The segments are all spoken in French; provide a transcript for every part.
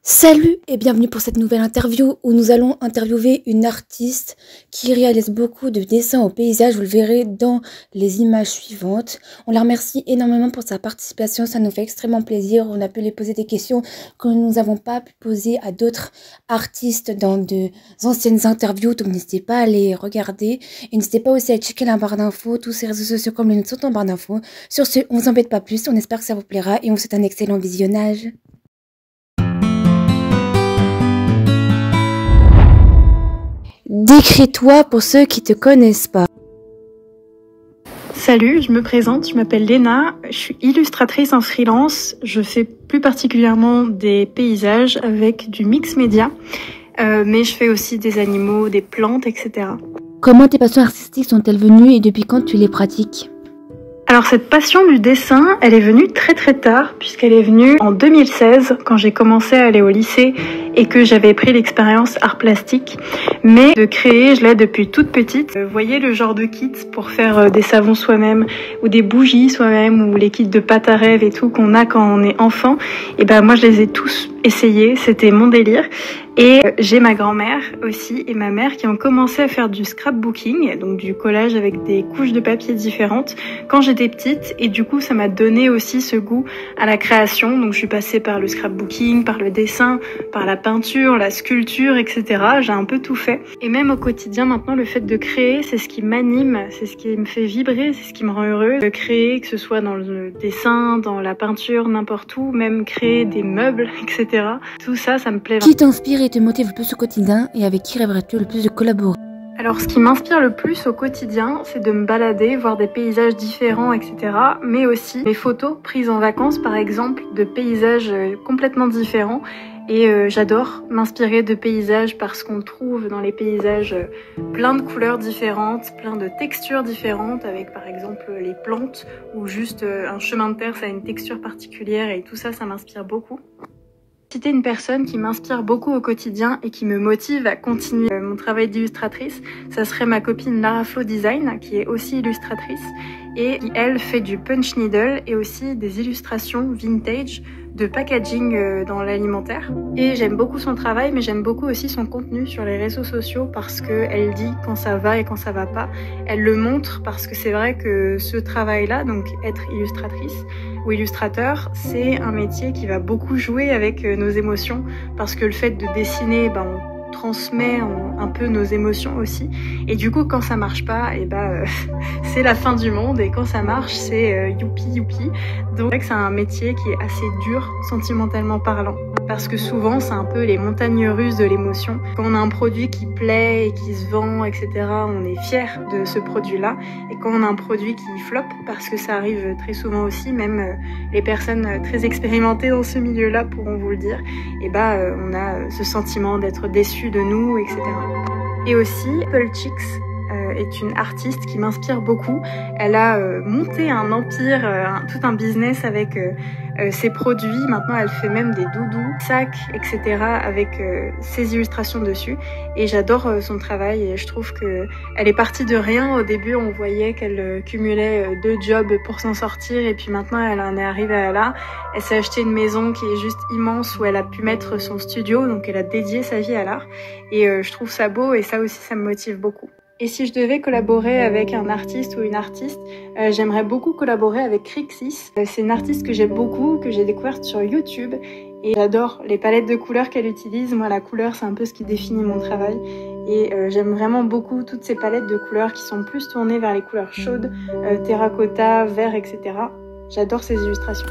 Salut et bienvenue pour cette nouvelle interview où nous allons interviewer une artiste qui réalise beaucoup de dessins au paysage, vous le verrez dans les images suivantes. On la remercie énormément pour sa participation, ça nous fait extrêmement plaisir. On a pu lui poser des questions que nous n'avons pas pu poser à d'autres artistes dans de anciennes interviews, donc n'hésitez pas à les regarder. Et n'hésitez pas aussi à checker la barre d'infos, tous ces réseaux sociaux comme les nôtres sont en barre d'infos. Sur ce, on vous embête pas plus, on espère que ça vous plaira et on vous souhaite un excellent visionnage. Décris-toi pour ceux qui te connaissent pas. Salut, je me présente, je m'appelle Léna, je suis illustratrice en freelance, je fais plus particulièrement des paysages avec du mix média, mais je fais aussi des animaux, des plantes, etc. Comment tes passions artistiques sont-elles venues et depuis quand tu les pratiques ? Alors cette passion du dessin, elle est venue très tard, puisqu'elle est venue en 2016, quand j'ai commencé à aller au lycée et que j'avais pris l'expérience art plastique. Mais de créer, je l'ai depuis toute petite. Vous voyez le genre de kits pour faire des savons soi-même, ou des bougies soi-même, ou les kits de pâte à rêve et tout qu'on a quand on est enfant. Et ben moi je les ai tous essayés, c'était mon délire. Et j'ai ma grand-mère aussi et ma mère qui ont commencé à faire du scrapbooking, donc du collage avec des couches de papier différentes quand j'étais petite, et du coup ça m'a donné aussi ce goût à la création. Donc je suis passée par le scrapbooking, par le dessin, par la peinture, la sculpture, etc. J'ai un peu tout fait. Et même au quotidien maintenant, le fait de créer, c'est ce qui m'anime, c'est ce qui me fait vibrer, c'est ce qui me rend heureuse. De créer, que ce soit dans le dessin, dans la peinture, n'importe où, même créer des meubles, etc. Tout ça, ça me plaît. Qui t'inspire et te motive le plus au quotidien et avec qui rêverais-tu le plus de collaborer ? Alors ce qui m'inspire le plus au quotidien, c'est de me balader, voir des paysages différents, etc. Mais aussi mes photos prises en vacances, par exemple, de paysages complètement différents. Et j'adore m'inspirer de paysages parce qu'on trouve dans les paysages plein de couleurs différentes, plein de textures différentes, avec par exemple les plantes ou juste un chemin de terre, ça a une texture particulière et tout ça, ça m'inspire beaucoup. Citer une personne qui m'inspire beaucoup au quotidien et qui me motive à continuer mon travail d'illustratrice, ça serait ma copine Lara Flo Design, qui est aussi illustratrice et qui, elle, fait du punch needle et aussi des illustrations vintage de packaging dans l'alimentaire. Et j'aime beaucoup son travail, mais j'aime beaucoup aussi son contenu sur les réseaux sociaux parce qu'elle dit quand ça va et quand ça va pas. Elle le montre parce que c'est vrai que ce travail-là, donc être illustratrice ou illustrateur, c'est un métier qui va beaucoup jouer avec nos émotions parce que le fait de dessiner, on transmet un peu nos émotions aussi, et du coup quand ça marche pas, c'est la fin du monde, et quand ça marche c'est youpi youpi. Donc c'est un métier qui est assez dur sentimentalement parlant, parce que souvent c'est un peu les montagnes russes de l'émotion. Quand on a un produit qui plaît et qui se vend, etc., on est fier de ce produit là, et quand on a un produit qui floppe, parce que ça arrive très souvent aussi, même les personnes très expérimentées dans ce milieu là pourront vous le dire, on a ce sentiment d'être déçu de nous, etc. Et aussi, Apple Chicks est une artiste qui m'inspire beaucoup. Elle a monté un empire, tout un business avec ses produits. Maintenant, elle fait même des doudous, sacs, etc. avec ses illustrations dessus. Et j'adore son travail et je trouve que elle est partie de rien. Au début, on voyait qu'elle cumulait 2 jobs pour s'en sortir, et puis maintenant, elle en est arrivée à là. Elle s'est acheté une maison qui est juste immense où elle a pu mettre son studio, donc elle a dédié sa vie à l'art. Et je trouve ça beau, et ça aussi, ça me motive beaucoup. Et si je devais collaborer avec un artiste ou une artiste, j'aimerais beaucoup collaborer avec Crixis. C'est une artiste que j'aime beaucoup, que j'ai découverte sur YouTube, et j'adore les palettes de couleurs qu'elle utilise. Moi, la couleur, c'est un peu ce qui définit mon travail, et j'aime vraiment beaucoup toutes ces palettes de couleurs qui sont plus tournées vers les couleurs chaudes, terracotta, vert, etc. J'adore ces illustrations.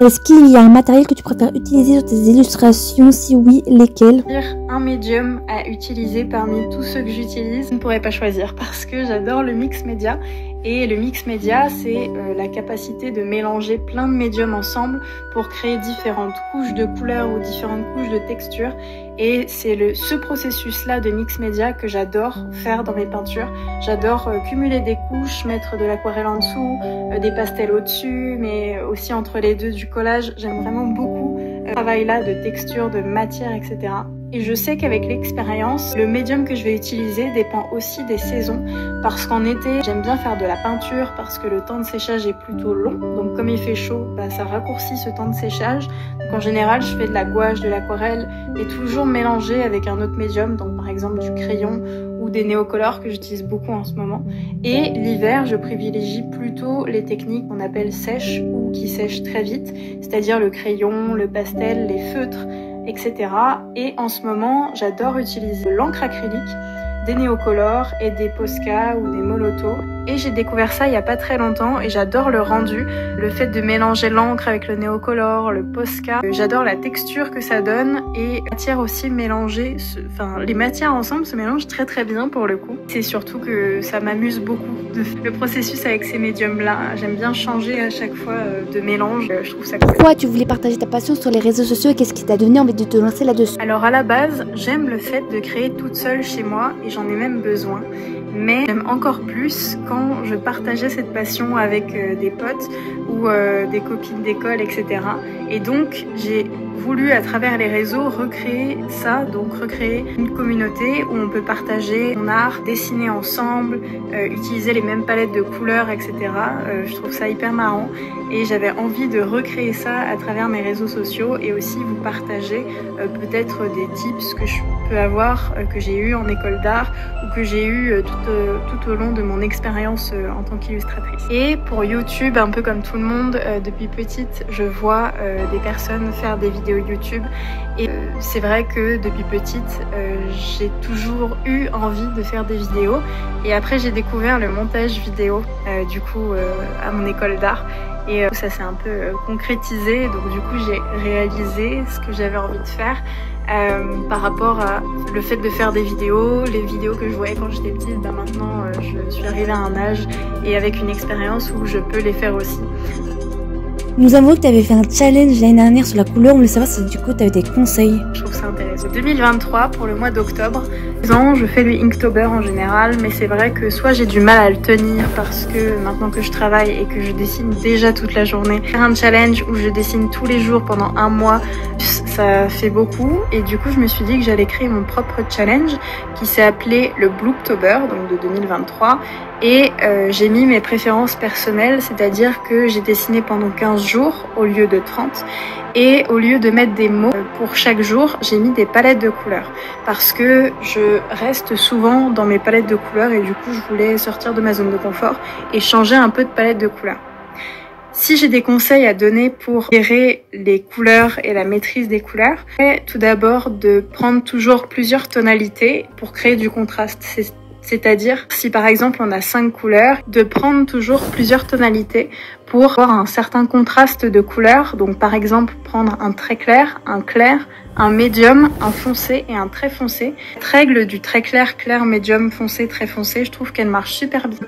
Est-ce qu'il y a un matériel que tu préfères utiliser sur tes illustrations? Si oui, lesquels? Un médium à utiliser parmi tous ceux que j'utilise, je ne pourrais pas choisir parce que j'adore le mix média. Et le mix média, c'est la capacité de mélanger plein de médiums ensemble pour créer différentes couches de couleurs ou différentes couches de textures. Et c'est ce processus-là de mix média que j'adore faire dans mes peintures. J'adore cumuler des couches, mettre de l'aquarelle en dessous, des pastels au-dessus, mais aussi entre les deux du collage. J'aime vraiment beaucoup ce travail-là de texture, de matière, etc. Et je sais qu'avec l'expérience, le médium que je vais utiliser dépend aussi des saisons. Parce qu'en été, j'aime bien faire de la peinture parce que le temps de séchage est plutôt long. Donc comme il fait chaud, ça raccourcit ce temps de séchage. Donc en général, je fais de la gouache, de l'aquarelle et toujours mélangé avec un autre médium. Donc par exemple du crayon ou des néocolores que j'utilise beaucoup en ce moment. Et l'hiver, je privilégie plutôt les techniques qu'on appelle sèches ou qui sèchent très vite. C'est-à-dire le crayon, le pastel, les feutres, etc. Et en ce moment, j'adore utiliser l'encre acrylique, des néocolores et des Posca ou des Molotow. Et j'ai découvert ça il y a pas très longtemps et j'adore le rendu. Le fait de mélanger l'encre avec le néocolore, le Posca. J'adore la texture que ça donne et la matière aussi mélangée. Les matières ensemble se mélangent très très bien pour le coup. C'est surtout que ça m'amuse beaucoup. Le processus avec ces médiums-là. J'aime bien changer à chaque fois de mélange. Je trouve ça cool. Pourquoi tu voulais partager ta passion sur les réseaux sociaux et qu'est-ce qui t'a donné envie de te lancer là-dessus? Alors à la base, j'aime le fait de créer toute seule chez moi et j'en ai même besoin. Mais j'aime encore plus quand je partageais cette passion avec des potes ou des copines d'école, etc. Et donc j'ai voulu à travers les réseaux recréer ça, donc recréer une communauté où on peut partager son art, dessiner ensemble, utiliser les mêmes palettes de couleurs, etc. Je trouve ça hyper marrant et j'avais envie de recréer ça à travers mes réseaux sociaux et aussi vous partager peut-être des tips que je peux avoir, que j'ai eu en école d'art ou que j'ai eu tout au long de mon expérience en tant qu'illustratrice. Et pour YouTube, un peu comme tout le monde, depuis petite, je vois des personnes faire des vidéos YouTube et c'est vrai que depuis petite, j'ai toujours eu envie de faire des vidéos et après j'ai découvert le montage vidéo du coup à mon école d'art. Et ça s'est un peu concrétisé, donc du coup j'ai réalisé ce que j'avais envie de faire par rapport à le fait de faire des vidéos, les vidéos que je voyais quand j'étais petite, maintenant je suis arrivée à un âge et avec une expérience où je peux les faire aussi. Nous avons vu que tu avais fait un challenge l'année dernière sur la couleur, on voulait savoir si du coup tu avais des conseils. Je trouve ça intéressant. 2023 pour le mois d'octobre. Je fais du Inktober en général, mais c'est vrai que soit j'ai du mal à le tenir parce que maintenant que je travaille et que je dessine déjà toute la journée, faire un challenge où je dessine tous les jours pendant un mois, ça fait beaucoup et du coup je me suis dit que j'allais créer mon propre challenge qui s'est appelé le Blooptober, donc de 2023 et j'ai mis mes préférences personnelles, c'est-à-dire que j'ai dessiné pendant 15 jours au lieu de 30 et au lieu de mettre des mots pour chaque jour, j'ai mis des palettes de couleurs parce que je reste souvent dans mes palettes de couleurs et du coup je voulais sortir de ma zone de confort et changer un peu de palette de couleurs. Si j'ai des conseils à donner pour gérer les couleurs et la maîtrise des couleurs, c'est tout d'abord de prendre toujours plusieurs tonalités pour créer du contraste. C'est-à-dire, si par exemple on a 5 couleurs, de prendre toujours plusieurs tonalités pour avoir un certain contraste de couleurs. Donc par exemple, prendre un très clair, un médium, un foncé et un très foncé. Cette règle du très clair, clair, médium, foncé, très foncé, je trouve qu'elle marche super bien.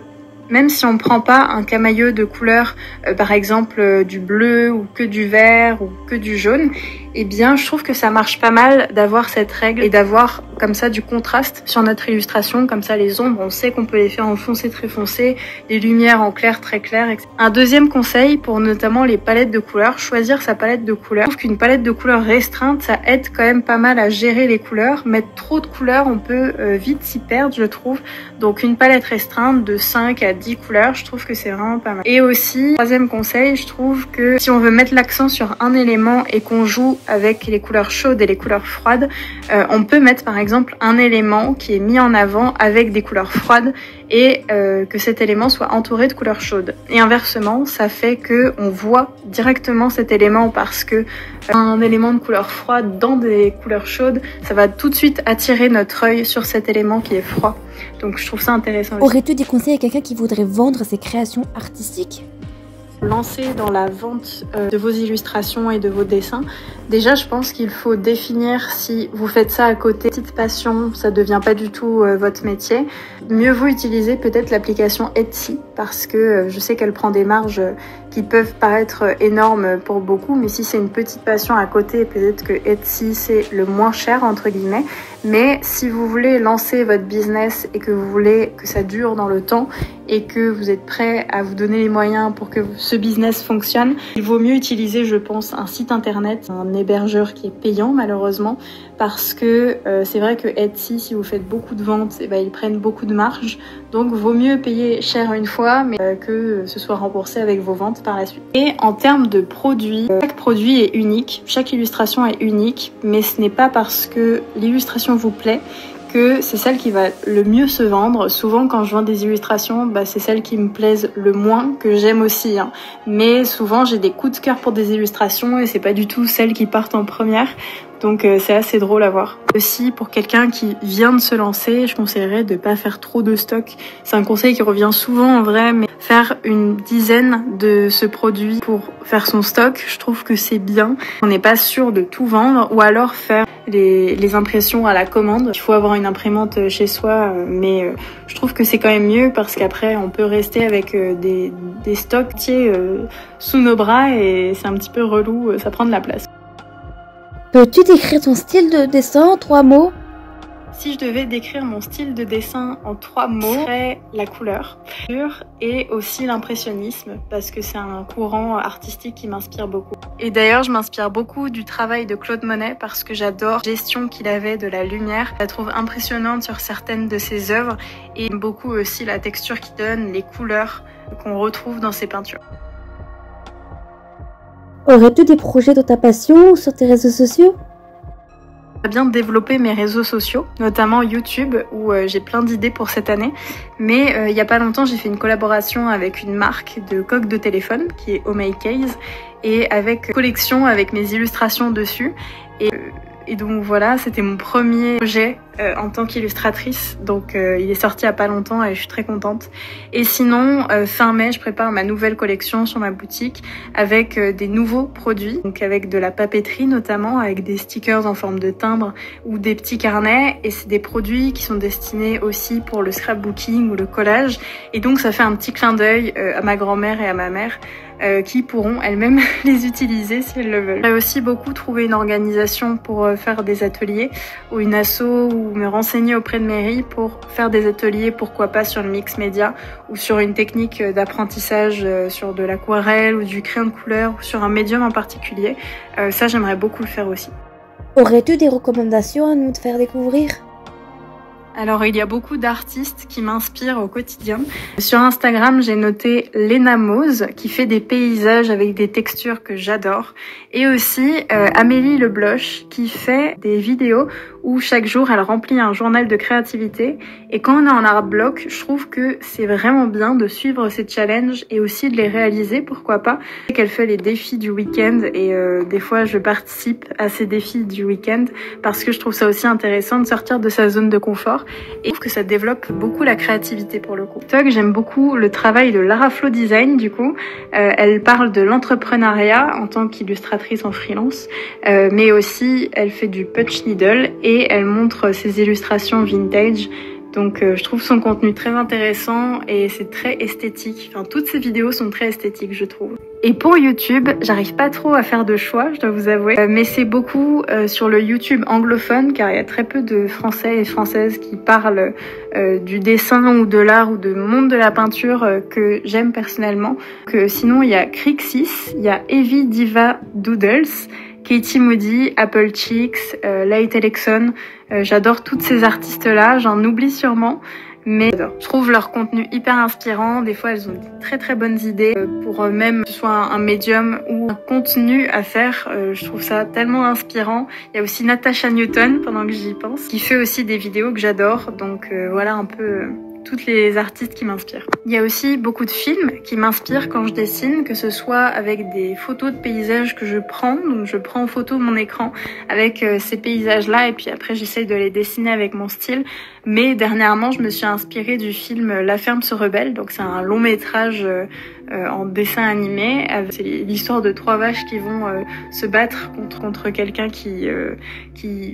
Même si on ne prend pas un camailleux de couleurs, par exemple du bleu ou que du vert ou que du jaune, eh bien je trouve que ça marche pas mal d'avoir cette règle et d'avoir comme ça du contraste sur notre illustration. Comme ça les ombres, on sait qu'on peut les faire en foncé très foncé, les lumières en clair très clair, etc. Un deuxième conseil pour notamment les palettes de couleurs, choisir sa palette de couleurs. Je trouve qu'une palette de couleurs restreinte, ça aide quand même pas mal à gérer les couleurs. Mettre trop de couleurs, on peut vite s'y perdre, je trouve. Donc une palette restreinte de 5 à 10 couleurs, je trouve que c'est vraiment pas mal. Et aussi, troisième conseil, je trouve que si on veut mettre l'accent sur un élément et qu'on joue avec les couleurs chaudes et les couleurs froides, on peut mettre par exemple un élément qui est mis en avant avec des couleurs froides et que cet élément soit entouré de couleurs chaudes. Et inversement, ça fait que on voit directement cet élément parce que un élément de couleur froide dans des couleurs chaudes, ça va tout de suite attirer notre œil sur cet élément qui est froid. Donc je trouve ça intéressant. Aurais-tu des conseils à quelqu'un qui voudrait vendre ses créations artistiques ? Lancer dans la vente de vos illustrations et de vos dessins, déjà je pense qu'il faut définir si vous faites ça à côté, petite passion, ça devient pas du tout votre métier. Mieux vaut utiliser peut-être l'application Etsy parce que je sais qu'elle prend des marges qui peuvent paraître énormes pour beaucoup, mais si c'est une petite passion à côté, peut-être que Etsy c'est le moins cher entre guillemets. Mais si vous voulez lancer votre business et que vous voulez que ça dure dans le temps et que vous êtes prêt à vous donner les moyens pour que ce business fonctionne, il vaut mieux utiliser, je pense, un site internet, un hébergeur qui est payant malheureusement, parce que c'est vrai que Etsy, si vous faites beaucoup de ventes, ils prennent beaucoup de marge. Donc vaut mieux payer cher une fois, mais que ce soit remboursé avec vos ventes par la suite. Et en termes de produits, chaque produit est unique, chaque illustration est unique, mais ce n'est pas parce que l'illustration vous plaît que c'est celle qui va le mieux se vendre. Souvent quand je vends des illustrations, c'est celles qui me plaisent le moins que j'aime aussi. Mais souvent j'ai des coups de cœur pour des illustrations et c'est pas du tout celles qui partent en première. Donc c'est assez drôle à voir. Aussi pour quelqu'un qui vient de se lancer, je conseillerais de pas faire trop de stock. C'est un conseil qui revient souvent en vrai, mais faire une dizaine de ce produit pour faire son stock, je trouve que c'est bien. On n'est pas sûr de tout vendre, ou alors faire les impressions à la commande. Il faut avoir une imprimante chez soi, mais je trouve que c'est quand même mieux parce qu'après on peut rester avec des stocks entiers sous nos bras et c'est un petit peu relou, ça prend de la place. Peux-tu décrire ton style de dessin en 3 mots? Si je devais décrire mon style de dessin en 3 mots, ce serait la couleur et aussi l'impressionnisme, parce que c'est un courant artistique qui m'inspire beaucoup. Et d'ailleurs, je m'inspire beaucoup du travail de Claude Monet parce que j'adore la gestion qu'il avait de la lumière. Je la trouve impressionnante sur certaines de ses œuvres et j'aime beaucoup aussi la texture qu'il donne, les couleurs qu'on retrouve dans ses peintures. Aurais-tu des projets de ta passion sur tes réseaux sociaux? J'aimerais bien développer mes réseaux sociaux, notamment YouTube, où j'ai plein d'idées pour cette année. Mais il y a pas longtemps, j'ai fait une collaboration avec une marque de coque de téléphone, qui est Oh My Case, et avec une collection avec mes illustrations dessus. Et donc voilà, c'était mon premier projet en tant qu'illustratrice, donc il est sorti il y a pas longtemps et je suis très contente. Et sinon, fin mai, je prépare ma nouvelle collection sur ma boutique avec des nouveaux produits, donc avec de la papeterie notamment, avec des stickers en forme de timbre ou des petits carnets, et c'est des produits qui sont destinés aussi pour le scrapbooking ou le collage, et donc ça fait un petit clin d'œil à ma grand-mère et à ma mère, qui pourront elles-mêmes les utiliser si elles le veulent. J'ai aussi beaucoup trouvé une organisation pour faire des ateliers ou une asso ou me renseigner auprès de mairie pour faire des ateliers, pourquoi pas sur le mix média ou sur une technique d'apprentissage sur de l'aquarelle ou du crayon de couleur ou sur un médium en particulier. Ça, j'aimerais beaucoup le faire aussi. Aurais-tu des recommandations à nous faire découvrir? Alors il y a beaucoup d'artistes qui m'inspirent au quotidien. Sur Instagram, j'ai noté Lena Mose qui fait des paysages avec des textures que j'adore. Et aussi Amélie Le Bloch qui fait des vidéos où chaque jour elle remplit un journal de créativité. Et quand on est en art bloc, je trouve que c'est vraiment bien de suivre ces challenges et aussi de les réaliser, pourquoi pas. Qu'elle fait les défis du week-end et des fois je participe à ces défis du week-end parce que je trouve ça aussi intéressant de sortir de sa zone de confort. Et je trouve que ça développe beaucoup la créativité pour le coup. J'aime beaucoup le travail de Lara Flo Design du coup. Elle parle de l'entrepreneuriat en tant qu'illustratrice en freelance, mais aussi elle fait du punch needle et elle montre ses illustrations vintage. Donc je trouve son contenu très intéressant et c'est très esthétique. Enfin, toutes ses vidéos sont très esthétiques, je trouve. Et pour YouTube, j'arrive pas trop à faire de choix, je dois vous avouer. Mais c'est beaucoup sur le YouTube anglophone, car il y a très peu de Français et Françaises qui parlent du dessin ou de l'art ou du monde de la peinture que j'aime personnellement. Sinon, il y a Crixis, il y a Evie Diva Doodles, Katie Moody, Apple Cheeks, Light Alexon. J'adore toutes ces artistes-là, j'en oublie sûrement. Mais je trouve leur contenu hyper inspirant. Des fois, elles ont de très très bonnes idées pour même que ce soit un médium ou un contenu à faire. Je trouve ça tellement inspirant. Il y a aussi Natasha Newton, pendant que j'y pense, qui fait aussi des vidéos que j'adore. Donc voilà un peu toutes les artistes qui m'inspirent. Il y a aussi beaucoup de films qui m'inspirent quand je dessine, que ce soit avec des photos de paysages que je prends. Donc je prends en photo mon écran avec ces paysages-là et puis après j'essaye de les dessiner avec mon style. Mais dernièrement, je me suis inspirée du film La ferme se rebelle. Donc c'est un long métrage en dessin animé. C'est l'histoire de 3 vaches qui vont se battre contre quelqu'un qui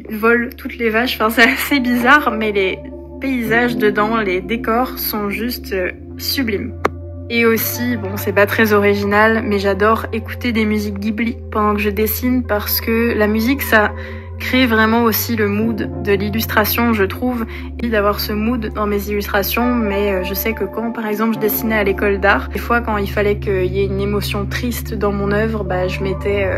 vole toutes les vaches. Enfin c'est assez bizarre, mais les paysages dedans, les décors sont juste sublimes. Et aussi, bon, c'est pas très original, mais j'adore écouter des musiques Ghibli pendant que je dessine parce que la musique, ça crée vraiment aussi le mood de l'illustration, je trouve, et d'avoir ce mood dans mes illustrations. Mais je sais que quand, par exemple, je dessinais à l'école d'art, des fois, quand il fallait qu'il y ait une émotion triste dans mon œuvre, bah, je mettais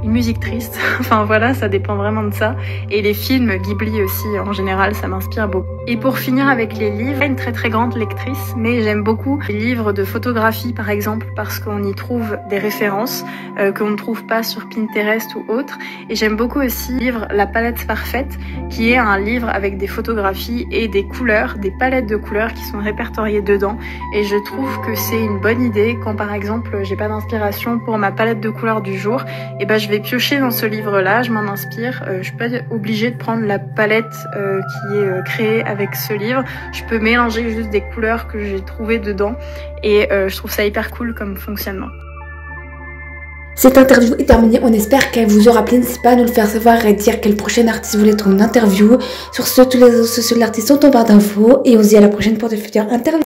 une musique triste. Enfin voilà, ça dépend vraiment de ça. Et les films Ghibli aussi, en général, ça m'inspire beaucoup. Et pour finir avec les livres, je suis une très grande lectrice, mais j'aime beaucoup les livres de photographie, par exemple, parce qu'on y trouve des références qu'on ne trouve pas sur Pinterest ou autre. Et j'aime beaucoup aussi le livre La palette parfaite, qui est un livre avec des photographies et des couleurs, des palettes de couleurs qui sont répertoriées dedans. Et je trouve que c'est une bonne idée quand, par exemple, j'ai pas d'inspiration pour ma palette de couleurs du jour, et ben je vais piocher dans ce livre-là, je m'en inspire. Je suis pas obligée de prendre la palette qui est créée avec ce livre. Je peux mélanger juste des couleurs que j'ai trouvées dedans, et je trouve ça hyper cool comme fonctionnement. Cette interview est terminée, on espère qu'elle vous aura plu. N'hésitez pas à nous le faire savoir et dire quel prochain artiste vous voulez être en interview. Sur ce, tous les réseaux sociaux de l'artiste sont en barre d'infos et on se dit à la prochaine pour de futures interviews.